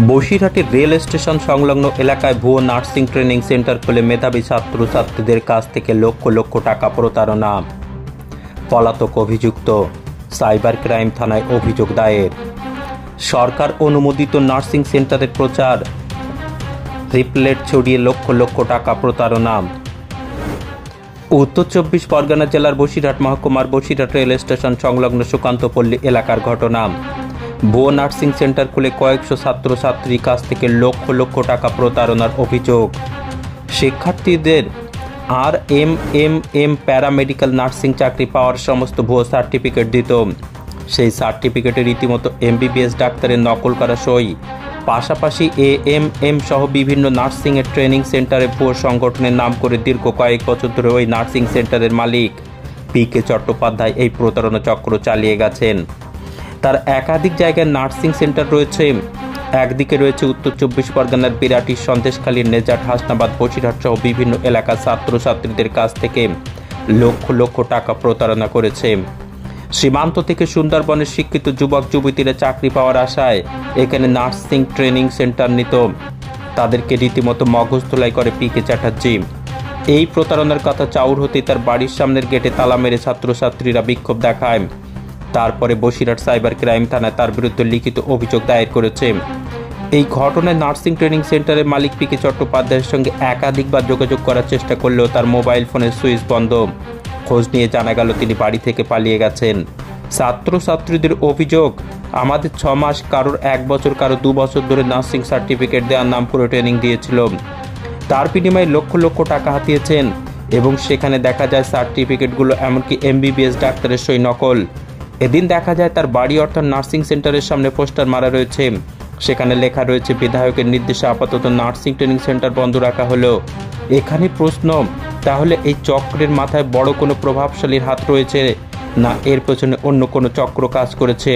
বসিরহাটের rail station সংলগ্ন এলাকায় ভুয়ো নার্সিং ট্রেনিং সেন্টার খুলে মেধাবী ছাত্রছাত্রীদের কাছ থেকে লক্ষ লক্ষ টাকা প্রতারণা। পলাতক অভিযুক্ত, সাইবার ক্রাইম থানায় অভিযোগ দায়ের। সরকার অনুমোদিত নার্সিং সেন্টারের প্রচার, রিপলেট ছড়িয়ে লক্ষ লক্ষ টাকা প্রতারণা। উত্তর 24 পরগনা জেলার বসিরহাট মহকুমার বসিরহাট রেল স্টেশন সংলগ্ন সুকান্তপল্লী এলাকার ঘটনা। ভুয়ো নার্সিং সেন্টার খুলে কয়েকশো ছাত্রছাত্রীর কাছ থেকে লক্ষ লক্ষ টাকা প্রতারণার অভিযোগ। শিক্ষার্থীদের RMMM প্যারামেডিক্যাল নার্সিং চাকরি পাওয়ার সমস্ত ভুয়ো সার্টিফিকেট দিত। সেই সার্টিফিকেটে রীতিমতো MBBS ডাক্তারের নকল করা সই, পাশাপাশি AMM সহ বিভিন্ন নার্সিংয়ের ট্রেনিং সেন্টারে ভুয়ো সংগঠনের নাম করে দীর্ঘ কয়েক বছর ধরে ওই নার্সিং সেন্টারের মালিক PK চট্টোপাধ্যায় এই প্রতারণা চক্র চালিয়ে গেছেন। তার একাধিক জায়গায় নার্সিং সেন্টার রয়েছে। একদিকে রয়েছে উত্তর 24 পরগনার বিরাটি, সন্দেশখালীর নেজাট, হাসনাবাদ, বসিরহাট সহ বিভিন্ন এলাকার ছাত্রছাত্রীদের কাছ থেকে লক্ষ লক্ষ টাকা প্রতারণা করেছে। সীমান্ত থেকে সুন্দরবনের শিক্ষিত যুবক যুবতীরা চাকরি পাওয়ার আশায় এখানে নার্সিং ট্রেনিং সেন্টার নিত। তাদেরকে রীতিমতো মগজ ধোলাই করে PK চ্যাটার্জি। এই প্রতারণার কথা চাউর হতেই তার বাড়ির সামনের গেটে তালা মেরে ছাত্রছাত্রীরা বিক্ষোভ দেখায়। তারপরে বসিরহাট সাইবার ক্রাইম থানায় তার বিরুদ্ধে লিখিত অভিযোগ দায়ের করেছে। এই ঘটনায় নার্সিং ট্রেনিং সেন্টারের মালিক PK চট্টোপাধ্যায়ের সঙ্গে একাধিকবার যোগাযোগ করার চেষ্টা করলেও তার মোবাইল ফোনের সুইচ বন্ধ। খোঁজ নিয়ে জানা গেল তিনি বাড়ি থেকে পালিয়ে গেছেন। ছাত্রছাত্রীদের অভিযোগ, আমাদের 6 মাস, কারোর 1 বছর, কারো 2 বছর ধরে নার্সিং সার্টিফিকেট দেওয়ার নাম করে ট্রেনিং দিয়েছিল। তার বিনিময়ে লক্ষ লক্ষ টাকা হাতিয়েছেন এবং সেখানে দেখা যায় সার্টিফিকেটগুলো এমনকি MBBS ডাক্তারের সই নকল। এদিন দেখা যায় তার বাড়ি অর্থাৎ নার্সিং সেন্টারের সামনে পোস্টার মারা রয়েছে। সেখানে লেখা রয়েছে, বিধায়কের নির্দেশে আপাতত নার্সিং ট্রেনিং সেন্টার বন্ধ রাখা হলো। এখানে প্রশ্ন, তাহলে এই চক্রের মাথায় বড় কোনো প্রভাবশালীর হাত রয়েছে, না এর পেছনে অন্য কোনো চক্র কাজ করেছে?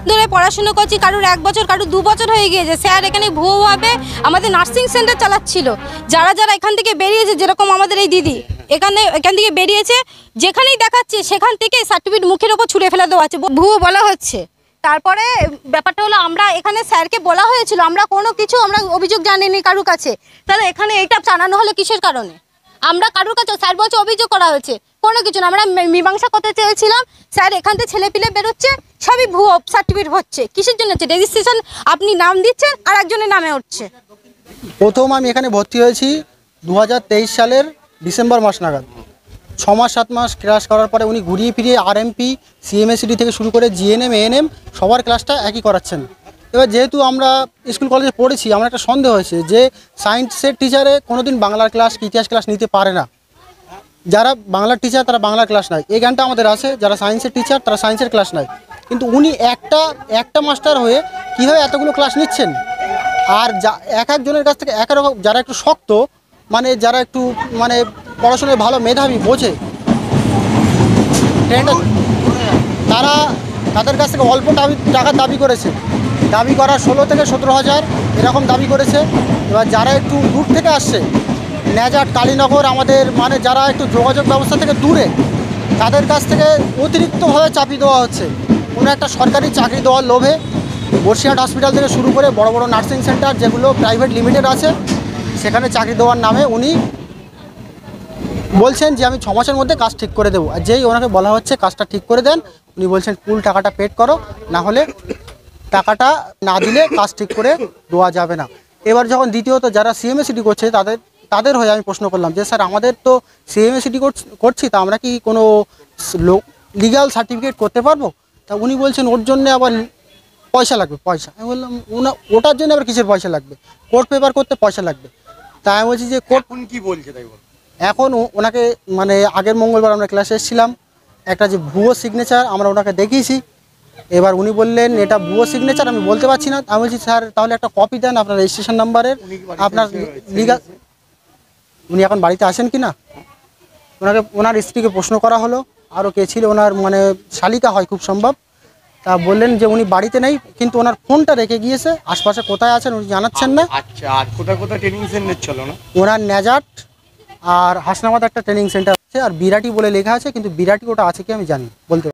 ধরে পড়াশোনা করছি, কারোর 1 বছর, কারোর 2 বছর হয়ে গিয়েছে। স্যার এখানে ভুয়োভাবে আমাদের নার্সিং সেন্টার চালাচ্ছিল। যারা যারা এখান থেকে বেরিয়েছে, যেরকম আমাদের এই দিদি এখান থেকে বেরিয়েছে, যেখানেই দেখাচ্ছে সেখান থেকে সার্টিফিকেট মুখের ওপর ছুঁড়ে ফেলে দেওয়া আছে, ভুয়ো বলা হচ্ছে। তারপরে ব্যাপারটা হলো, আমরা এখানে স্যারকে বলা হয়েছিল, আমরা কোনো কিছু অভিযোগ জানিনি কারোর কাছে। তাহলে এখানে এটা জানানো হলো কিসের কারণে? আমরা কারোর কাছে, স্যার বলছে অভিযোগ করা হয়েছে, কোনো কিছু না। আমরা মীমাংসা করতে চেয়েছিলাম, স্যার এখান থেকে ছেলে পিলে বেরোচ্ছে, সবই ভুয়ো সার্টিফিকেট হচ্ছে। কিসের জন্য হচ্ছে? রেজিস্ট্রেশন আপনি নাম দিচ্ছেন আর একজনের নামে উঠছে। প্রথম আমি এখানে ভর্তি হয়েছি 2023 সালের ডিসেম্বর মাস নাগাদ। 6 মাস 7 মাস ক্লাস করার পরে উনি ঘুরিয়ে ফিরিয়ে RMP, CMSD থেকে শুরু করে GNM, ANM সবার ক্লাসটা একই করাচ্ছেন। এবার যেহেতু আমরা স্কুল কলেজে পড়েছি, আমার একটা সন্দেহ হয়েছে যে সায়েন্সের টিচারে কোনোদিন বাংলার ক্লাস কি ইতিহাস ক্লাস নিতে পারে না। যারা বাংলার টিচার তারা বাংলার ক্লাস নেয়, এই জ্ঞানটা আমাদের আছে। যারা সায়েন্সের টিচার তারা সায়েন্সের ক্লাস নেয়। কিন্তু উনি একটা মাস্টার হয়ে কীভাবে এতগুলো ক্লাস নিচ্ছেন? আর এক একজনের কাছ থেকে এক রকম, যারা একটু শক্ত, মানে যারা একটু মানে পড়াশোনায় ভালো, মেধাবী, বোঝে, তাদের কাছ থেকে অল্প টাকার দাবি করেছে। দাবি করা 16 থেকে 17,000 এরকম দাবি করেছে। এবার যারা একটু দূর থেকে আসছে, নেজাট, কালীনগর, আমাদের মানে যারা একটু যোগাযোগ ব্যবস্থা থেকে দূরে, তাদের কাছ থেকে অতিরিক্তভাবে চাপিয়ে দেওয়া হচ্ছে। কোনো একটা সরকারি চাকরি দেওয়ার লোভে বসিরহাট হসপিটাল থেকে শুরু করে বড় বড় নার্সিং সেন্টার যেগুলো প্রাইভেট লিমিটেড আছে, সেখানে চাকরি দেওয়ার নামে উনি বলছেন যে আমি 6 মাসের মধ্যে কাজ ঠিক করে দেবো। আর যেই ওনাকে বলা হচ্ছে কাজটা ঠিক করে দেন, উনি বলছেন ফুল টাকাটা পেড করো, না হলে টাকাটা না দিলে কাজ ঠিক করে দেওয়া যাবে না। এবার যখন দ্বিতীয়ত যারা CMSD করছে তাদের হয়ে আমি প্রশ্ন করলাম যে স্যার আমাদের তো CMSD করছি, তা আমরা কি কোনো লিগ্যাল সার্টিফিকেট করতে পারবো? তা উনি বলছেন ওর জন্য আবার পয়সা লাগবে, পয়সা। আমি বললাম ওটার জন্য আবার কিসের পয়সা লাগবে? কোর্ট পেপার করতে পয়সা লাগবে। তাই আমি বলছি যে কোর্ট কি বলছে তাই বল। এখন ওনাকে মানে আগের মঙ্গলবার আমরা ক্লাসে এসেছিলাম, একটা যে ভুয়ো সিগনেচার আমরা ওনাকে দেখিয়েছি। এবার উনি বললেন এটা ভুয়ো সিগনেচার, আমি বলতে পারছি না। আমি বলছি স্যার তাহলে একটা কপি দেন আপনার রেজিস্ট্রেশন নাম্বারের, আপনার লিগাল। উনি এখন বাড়িতে আসেন কি না? ওনার স্ত্রীকে প্রশ্ন করা হলো, আরও কে ছিল, ওনার মানে শালিকা হয় খুব সম্ভব। তা বললেন যে উনি বাড়িতে নেই, কিন্তু ওনার ফোনটা রেখে গিয়েছে। আশপাশে কোথায় আছেন উনি জানাচ্ছেন না। আচ্ছা, আর কোথায় ট্রেনিং সেন্টার ছিল না? ওনার নেজাট আর হাসনাবাদ একটা ট্রেনিং সেন্টার আছে, আর বিরাটি বলে লেখা আছে, কিন্তু বিরাটি ওটা আছে কি আমি জানি বলতে